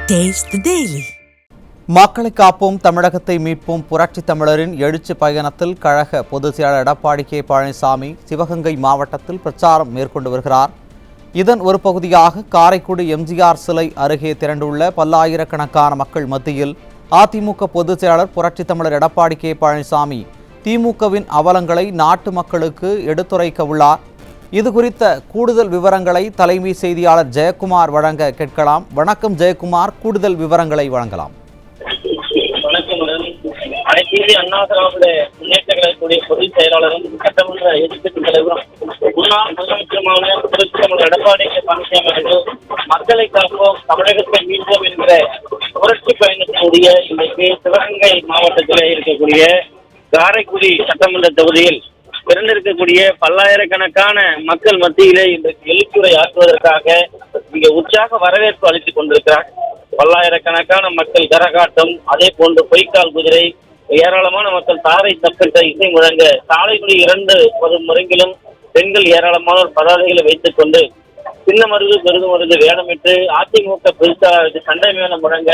Taste the Daily. மக்களை காப்போம் தமிழகத்தை மீட்போம் புரட்சி தமிழரின் எழுச்சி பயணத்தில் கழக பொதுச் செயலாளர் எடப்பாடி கே பழனிசாமி சிவகங்கை மாவட்டத்தில் பிரச்சாரம் மேற்கொண்டு வருகிறார். இதன் ஒரு பகுதியாக காரைக்குடி எம்ஜிஆர் சிலை அருகே திரண்டுள்ள பல்லாயிரக்கணக்கான மக்கள் மத்தியில் அதிமுக பொதுச் செயலாளர் புரட்சி தமிழர் எடப்பாடி கே பழனிசாமி திமுகவின் அவலங்களை நாட்டு மக்களுக்கு எடுத்துரைக்க உள்ளார். இது குறித்த கூடுதல் விவரங்களை தலைமை செய்தியாளர் ஜெயக்குமார் வழங்க கேட்கலாம். வணக்கம் ஜெயக்குமார், கூடுதல் விவரங்களை வழங்கலாம். வணக்கம். அனைத்து இந்திய அண்ணா திராவிட முன்னேற்ற கழகத்துடைய பொதுச் செயலாளரும் சட்டமன்ற எதிர்க்கட்சி தலைவரும் முன்னாள் முதலமைச்சருமான புரட்சி தமிழர் எடப்பாடி கே பழனிசாமி அவர்கள் மக்களை காப்போம் தமிழகத்தை மீட்போம் என்கிற புரட்சி பயணத்தினுடைய இன்றைக்கு சிவகங்கை மாவட்டத்தில் இருக்கக்கூடிய காரைக்குடி சட்டமன்ற தொகுதியில் பிறந்திருக்கக்கூடிய பல்லாயிரக்கணக்கான மக்கள் மத்தியிலே இன்றைக்கு எழுத்துரை ஆற்றுவதற்காக இங்கே உற்சாக வரவேற்பு அளித்துக் கொண்டிருக்கிறார். பல்லாயிரக்கணக்கான மக்கள் கரகாட்டம், அதே போன்று பொய்க்கால் குதிரை, ஏராளமான மக்கள் தாரை தப்பிட்ட இசை முழங்க சாலைக்குடி 2 முறைங்கிலும் பெண்கள் ஏராளமானோர் பதாதைகளை வைத்துக் கொண்டு சின்ன மருது பெருது மருது வேடமிட்டு அதிமுக பெருசாக சண்டை மேளம் முழங்க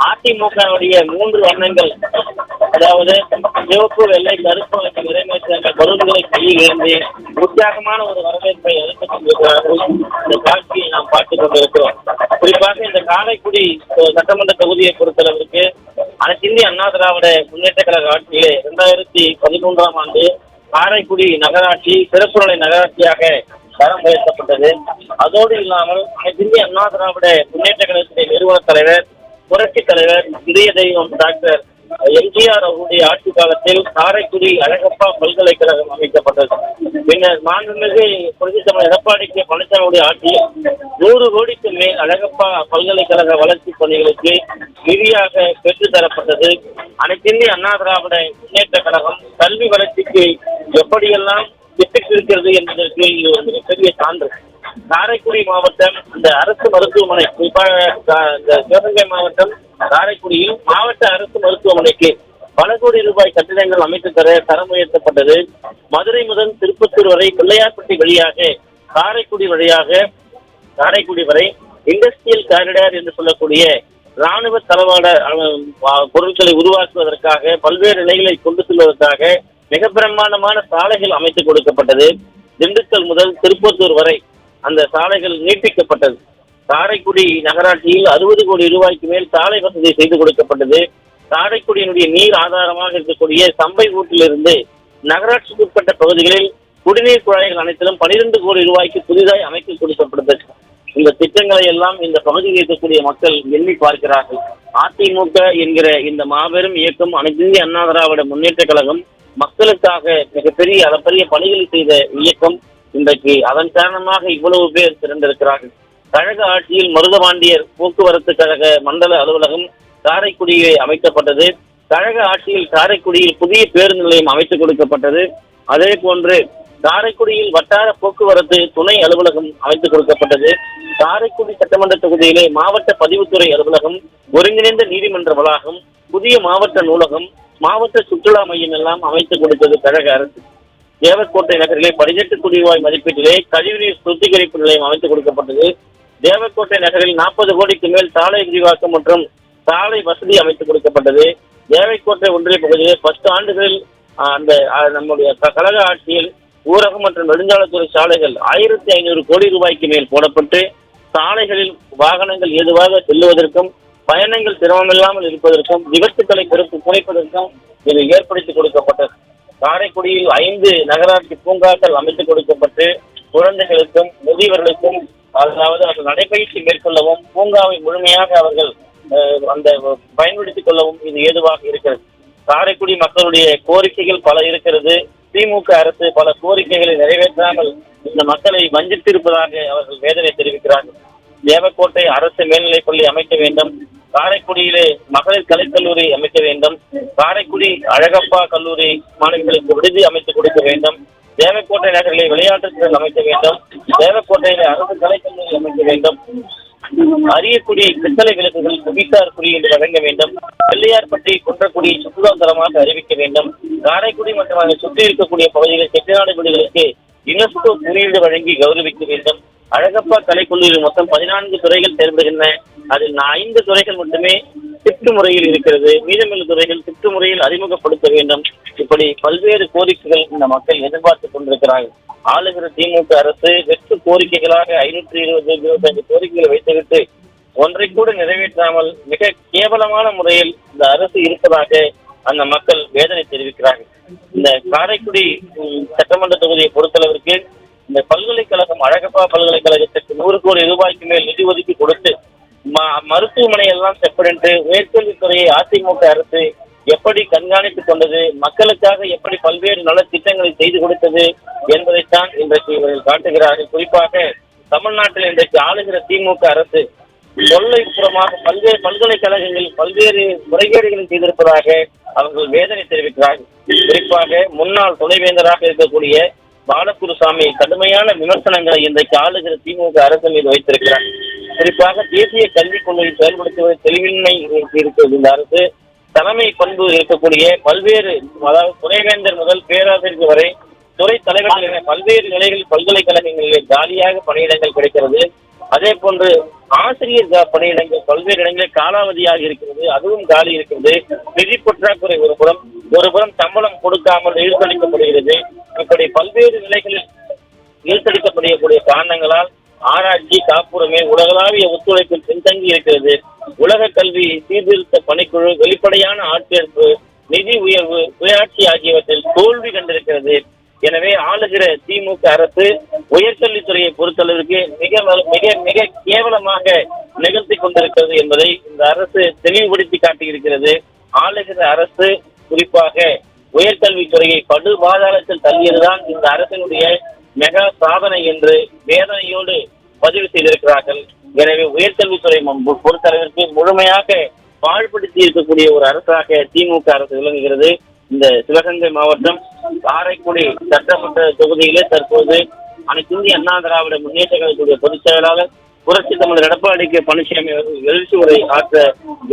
அதிமுகவுடைய 3 வண்ணங்கள், அதாவது சிவப்பு, வெள்ளை, கருப்பு நிறைவேற்ற பலூன்களை கையில் இருந்து உற்சாகமான ஒரு வரவேற்பை அளித்துக் கொண்டிருக்கிறார்கள். இந்த காட்சியை நாம் பார்த்துக் கொண்டிருக்கிறோம். குறிப்பாக இந்த காரைக்குடி சட்டமன்ற தொகுதியை பொறுத்தளவிற்கு அனைத்து இந்திய அண்ணா திராவிட முன்னேற்ற கழக ஆட்சியிலே 2013ஆம் ஆண்டு காரைக்குடி நகராட்சி சிறப்புநிலை நகராட்சியாக தரம் உயர்த்தப்பட்டது. அதோடு இல்லாமல் அனைத்து இந்திய அண்ணா திராவிட முன்னேற்ற கழகத்துடைய நிறுவன தலைவர் புரட்சி தலைவர் இதய தெய்வம் டாக்டர் எம்ஜிஆர் அவருடைய ஆட்சி காலத்தில் காரைக்குடி அழகப்பா பல்கலைக்கழகம் அமைக்கப்பட்டது. பின்னர் மாண்புமிகு புரட்சி தமிழர் எடப்பாடி கே பழனிசாமியுடைய ஆட்சியில் 100 கோடிக்கு மேல் அழகப்பா பல்கலைக்கழக வளர்ச்சி பணிகளுக்கு நிதியாக பெற்றுத்தரப்பட்டது. அனைத்து இந்திய அண்ணா திராவிட முன்னேற்ற கழகம் கல்வி வளர்ச்சிக்கு எப்படியெல்லாம் திட்டத்திருக்கிறது என்பதற்கு இது ஒரு மிகப்பெரிய சான்று. காரைக்குடி மாவட்டம் அந்த அரசு மருத்துவமனை, குறிப்பாக இந்த சிவகங்கை மாவட்டம் காரைக்குடியில் மாவட்ட அரசு மருத்துவமனைக்கு பல கோடி ரூபாய் கட்டிடங்கள் அமைத்து தரம் உயர்த்தப்பட்டது. மதுரை முதல் திருப்பத்தூர் வரை பிள்ளையார்பட்டி வழியாக காரைக்குடி வரை இண்டஸ்ட்ரியல் காரிடார் என்று சொல்லக்கூடிய ராணுவ தளவாட பொருட்களை உருவாக்குவதற்காக பல்வேறு நிலைகளை கொண்டு செல்வதற்காக மிக பிரம்மாண்டமான சாலைகள் அமைத்துக் கொடுக்கப்பட்டது. திண்டுக்கல் முதல் திருப்பத்தூர் வரை அந்த சாலைகள் நீட்டிக்கப்பட்டது. காரைக்குடி நகராட்சியில் 60 கோடி ரூபாய்க்கு மேல் சாலை வசதி செய்து கொடுக்கப்பட்டது. காரைக்குடியினுடைய நீர் ஆதாரமாக இருக்கக்கூடிய சம்பை ஊட்டிலிருந்து நகராட்சிக்கு உட்பட்ட பகுதிகளில் குடிநீர் குழாய்கள் அனைத்திலும் 12 கோடி ரூபாய்க்கு புதிதாய் அமைத்து கொடுக்கப்பட்டது. இந்த திட்டங்களை எல்லாம் இந்த பகுதியில் இருக்கக்கூடிய மக்கள் எண்ணி பார்க்கிறார்கள். அதிமுக என்கிற இந்த மாபெரும் இயக்கம் அனைத்து இந்திய அண்ணா திராவிட முன்னேற்ற கழகம் மக்களுக்காக மிகப்பெரிய அளப்பரிய பணிகளை செய்த இயக்கம். இன்றைக்கு அதன் காரணமாக இவ்வளவு பேர் திரண்டிருக்கிறார்கள். கழக ஆட்சியில் மருதபாண்டியர் போக்குவரத்து கழக மண்டல அலுவலகம் காரைக்குடியே அமைக்கப்பட்டது. கழக ஆட்சியில் காரைக்குடியில் புதிய பேருந்து நிலையம் அமைத்துக் கொடுக்கப்பட்டது. அதே போன்று காரைக்குடியில் வட்டார போக்குவரத்து துணை அலுவலகம் அமைத்துக் கொடுக்கப்பட்டது. காரைக்குடி சட்டமன்ற தொகுதியிலே மாவட்ட பதிவுத்துறை அலுவலகம், ஒருங்கிணைந்த நீதிமன்ற வளாகம், புதிய மாவட்ட நூலகம், மாவட்ட சுற்றுலா மையம் எல்லாம் அமைத்துக் கொடுத்தது கழக அரசு. தேவக்கோட்டை நகரிலே 18 கோடி ரூபாய் மதிப்பீட்டிலே கழிவுநீர் சுத்திகரிப்பு நிலையம் அமைத்துக் கொடுக்கப்பட்டது. தேவக்கோட்டை நகரில் 40 கோடிக்கு மேல் சாலை விரிவாக்கம் மற்றும் சாலை வசதி அமைத்துக் கொடுக்கப்பட்டது. தேவக்கோட்டை ஒன்றிய பகுதியில் 10 ஆண்டுகளில் அந்த நம்முடைய கழக ஆட்சியில் ஊரகம் மற்றும் நெடுஞ்சாலைத்துறை சாலைகள் 1500 கோடி ரூபாய்க்கு மேல் போடப்பட்டு சாலைகளில் வாகனங்கள் ஏதுவாக செல்லுவதற்கும் பயணங்கள் சிரமமில்லாமல் இருப்பதற்கும் விபத்துக்களை குறைப்பதற்கும் இது ஏற்படுத்தி கொடுக்கப்பட்டது. காரைக்குடியில் 5 நகராட்சி பூங்காக்கள் அமைத்துக் கொடுக்கப்பட்டு குழந்தைகளுக்கும் முதியவர்களுக்கும், அதாவது அவர்கள் நடைபயிற்சி மேற்கொள்ளவும் பூங்காவை முழுமையாக அவர்கள் அந்த பயன்படுத்திக் கொள்ளவும் இது ஏதுவாக இருக்கிறது. காரைக்குடி மக்களுடைய கோரிக்கைகள் பல இருக்கிறது. திமுக அரசு பல கோரிக்கைகளை நிறைவேற்றாமல் இந்த மக்களை வஞ்சித்திருப்பதாக அவர்கள் வேதனை தெரிவிக்கிறார்கள். தேவக்கோட்டை அரசு மேல்நிலைப்பள்ளி அமைக்க வேண்டும், காரைக்குடியிலே மகளிர் கலைக்கல்லூரி அமைக்க வேண்டும், காரைக்குடி அழகப்பா கல்லூரி மாணவிகளுக்கு விடுதி அமைத்துக் கொடுக்க வேண்டும், தேவக்கோட்டை நகரிலே விளையாட்டுத் திறன் அமைக்க வேண்டும், தேவக்கோட்டையிலே அரசு கலைக்கல்லூரி அமைக்க வேண்டும், அரியக்குடி பித்தளை விளக்குகள் புவிசார் குறி என்று வழங்க வேண்டும், பிள்ளையார்பட்டி குன்றக்குடி சுற்றுலா தலமாக அறிவிக்க வேண்டும், காரைக்குடி மற்றும் அதை சுற்றி இருக்கக்கூடிய பகுதிகளில் செட்டிநாடு வீடுகளுக்கு யுனெஸ்கோ குறியீடு வழங்கி கௌரவிக்க வேண்டும். அழகப்பா கலைக்கல்லூரியில் மொத்தம் 14 துறைகள் செயல்படுகின்றன. அதில் 5 துறைகள் மட்டுமே திட்டு முறையில் இருக்கிறது. மீதமுள்ள துறைகள் திட்டு முறையில் அறிமுகப்படுத்த வேண்டும். இப்படி பல்வேறு கோரிக்கைகள் இந்த மக்கள் எதிர்பார்த்துக் கொண்டிருக்கிறார்கள். ஆளுகிற திமுக அரசு வெற்று கோரிக்கைகளாக 525 கோரிக்கைகளை வைத்துவிட்டு ஒன்றை கூட நிறைவேற்றாமல் மிக கேவலமான முறையில் இந்த அரசு இருப்பதாக அந்த மக்கள் வேதனை தெரிவிக்கிறார்கள். இந்த காரைக்குடி சட்டமன்ற தொகுதியை பொறுத்தளவிற்கு இந்த பல்கலைக்கழகம் அழகப்பா பல்கலைக்கழகத்திற்கு 100 கோடி ரூபாய்க்கு மேல் நிதி ஒதுக்கி கொடுத்து மருத்துவமனை எல்லாம் செப்பரென்று உயர்கல்வித்துறையை அதிமுக அரசு எப்படி கண்காணித்துக் கொண்டது, மக்களுக்காக எப்படி பல்வேறு நல திட்டங்களை செய்து கொடுத்தது என்பதைத்தான் இன்றைக்கு இவர்கள் காட்டுகிறார்கள். குறிப்பாக தமிழ்நாட்டில் இன்றைக்கு ஆளுகிற திமுக அரசு கொள்ளைப்புறமாக பல்வேறு பல்கலைக்கழகங்களில் பல்வேறு முறைகேடுகளை செய்திருப்பதாக அவர்கள் வேதனை தெரிவிக்கிறார்கள். குறிப்பாக முன்னாள் துணைவேந்தராக இருக்கக்கூடிய பாலகுருசாமி கடுமையான விமர்சனங்களை இன்றைக்கு ஆளுகிற திமுக அரசு மீது வைத்திருக்கிறார். குறிப்பாக தேசிய கல்விக் கொள்கையை செயல்படுத்துவது தெளிவின்மை இருக்கிறது. இந்த அரசு தலைமை பண்பு இருக்கக்கூடிய பல்வேறு, அதாவது துணைவேந்தர் முதல் பேராசிரியர் வரை துறை தலைவர்கள் என பல்வேறு நிலைகளில் பல்கலைக்கழகங்களிலே காலியாக பணியிடங்கள் கிடைக்கிறது. அதே போன்று ஆசிரியர் பணியிடங்கள் பல்வேறு இடங்களில் காலாவதியாக இருக்கிறது, அதுவும் காலி இருக்கிறது. நிதி பற்றாக்குறை ஒருபுறம் சம்பளம் கொடுக்காமல் இழுத்தடிக்கப்படுகிறது. இப்படி பல்வேறு நிலைகளில் இழுத்தடிக்கப்படக்கூடிய காரணங்களால் ஆராய்ச்சி காப்புரிமை உலகளாவிய ஒத்துழைப்பில் பின்தங்கி இருக்கிறது. உலக கல்வி சீர்திருத்த பணிக்குழு வெளிப்படையான ஆட்சேர்ப்பு நிதி உயர்வு சுயாட்சி ஆகியவற்றில் தோல்வி கண்டிருக்கிறது. எனவே ஆளுகிற திமுக அரசு உயர்கல்வித்துறையை பொறுத்தளவிற்கு மிக மிக மிக கேவலமாக நிகழ்த்தி கொண்டிருக்கிறது என்பதை இந்த அரசு தெளிவுபடுத்தி காட்டியிருக்கிறது. ஆளுகிற அரசு குறிப்பாக உயர்கல்வித்துறையை படு பாதாளத்தில் தள்ளியதுதான் இந்த அரசினுடைய மெகா சாதனை என்று வேதனையோடு பதிவு செய்திருக்கிறார்கள். எனவே உயர்கல்வித்துறை பொறுத்தளவிற்கு முழுமையாக பாழ்படுத்தி இருக்கக்கூடிய ஒரு அரசாக திமுக அரசு விளங்குகிறது. இந்த சிவகங்கை மாவட்டம் காரைக்குடி சட்டமன்ற தொகுதியிலே தற்போது அனைத்து இந்திய அண்ணா திராவிட முன்னேற்ற கழகத்துடைய பொதுச் செயலாளர் புரட்சி தமிழர் எடப்பாடி கே பழனிசாமி அவர்கள் எழுச்சி உரை ஆற்ற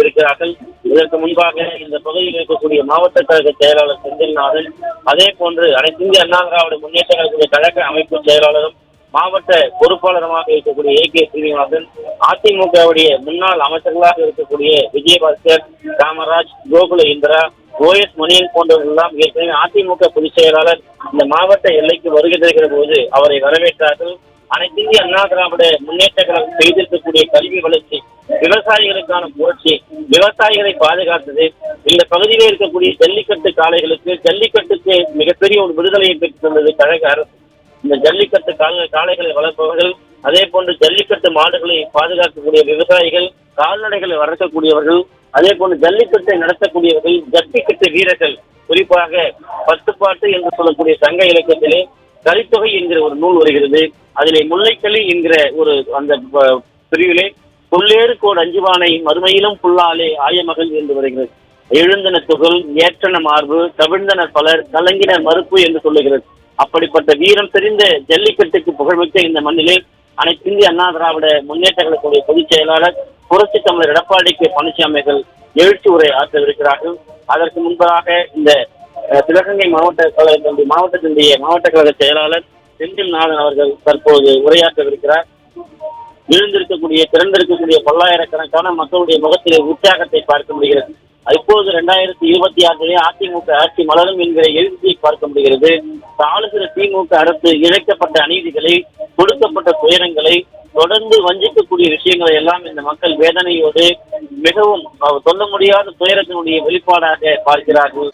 இருக்கிறார்கள். இதற்கு முன்பாக இந்த பகுதியில் இருக்கக்கூடிய மாவட்ட கழக செயலாளர் செந்தில்நாதன், அதே போன்று அனைத்து இந்திய அண்ணா திராவிட முன்னேற்ற கழகத்துடைய கழக அமைப்பு செயலாளரும் மாவட்ட பொறுப்பாளருமாக இருக்கக்கூடிய கே சீனிவாசன், அதிமுகவுடைய முன்னாள் அமைச்சர்களாக இருக்கக்கூடிய விஜயபாஸ்கர், காமராஜ், கோகுல இந்திரா, OS மணியன் போன்றவர்கள் எல்லாம் ஏற்கனவே அதிமுக பொதுச் செயலாளர் இந்த மாவட்ட எல்லைக்கு வருகை தருகிற போது அவரை வரவேற்றார்கள். அனைத்து இந்திய அண்ணா திராவிட முன்னேற்ற கழகம் செய்திருக்கக்கூடிய கல்வி வளர்ச்சி, விவசாயிகளுக்கான புரட்சி, விவசாயிகளை பாதுகாத்தது, இந்த பகுதியிலே இருக்கக்கூடிய ஜல்லிக்கட்டு ஜல்லிக்கட்டுக்கு மிகப்பெரிய ஒரு விடுதலையை பெற்றுத் தந்தது கழக அரசு. இந்த ஜல்லிக்கட்டு காளைகளை வளர்ப்பவர்கள், அதே போன்று ஜல்லிக்கட்டு மாடுகளை பாதுகாக்கக்கூடிய விவசாயிகள், கால்நடைகளை வளர்க்கக்கூடியவர்கள், அதே போன்று ஜல்லிக்கட்டை நடத்தக்கூடியவர்கள், ஜல்லிக்கட்டு வீரர்கள், குறிப்பாக பத்துப்பாட்டு என்று சொல்லக்கூடிய சங்க இலக்கியத்திலே கலித்தொகை என்கிற ஒரு நூல் வருகிறது. அதிலே முல்லைக்களி என்கிற ஒரு அந்த பிரிவிலே புள்ளேறு கோடு அஞ்சுவானை மறுமையிலும் புல்லாலே ஆயமகள் என்று வருகிறது. எழுந்தன துகள், ஏற்றன மார்பு, கவிழ்ந்தனர் பலர், கலங்கினர் மறுப்பு என்று சொல்லுகிறது. அப்படிப்பட்ட வீரம் தெரிந்த ஜல்லிக்கட்டுக்கு புகழ்மிக்க இந்த மண்ணிலே அனைத்து இந்திய அண்ணா திராவிட முன்னேற்ற கழகத்துடைய பொதுச் செயலாளர் புரட்சி தமிழர் எடப்பாடி கே பழனிசாமிகள் எழுச்சி உரை ஆற்றவிருக்கிறார்கள். அதற்கு முன்பதாக இந்த சிவகங்கை மாவட்டத்தினுடைய மாவட்ட கழக செயலாளர் செந்தில்நாதன் அவர்கள் தற்போது உரையாற்றவிருக்கிறார். திறந்திருக்கக்கூடிய பல்லாயிரக்கணக்கான மக்களுடைய முகத்திலே உற்சாகத்தை பார்க்க முடிகிறது. இப்போது 2026 அதிமுக ஆட்சி மலரும் என்கிற எழுச்சியை பார்க்க முடிகிறது. ஆளுகிற திமுக அரசு இழைக்கப்பட்ட அநீதிகளை, கொடுக்கப்பட்ட துயரங்களை, தொடர்ந்து வஞ்சிக்கக்கூடிய விஷயங்களை எல்லாம் இந்த மக்கள் வேதனையோடு மிகவும் சொல்ல முடியாத துயரத்தினுடைய வெளிப்பாடாக பார்க்கிறார்கள்.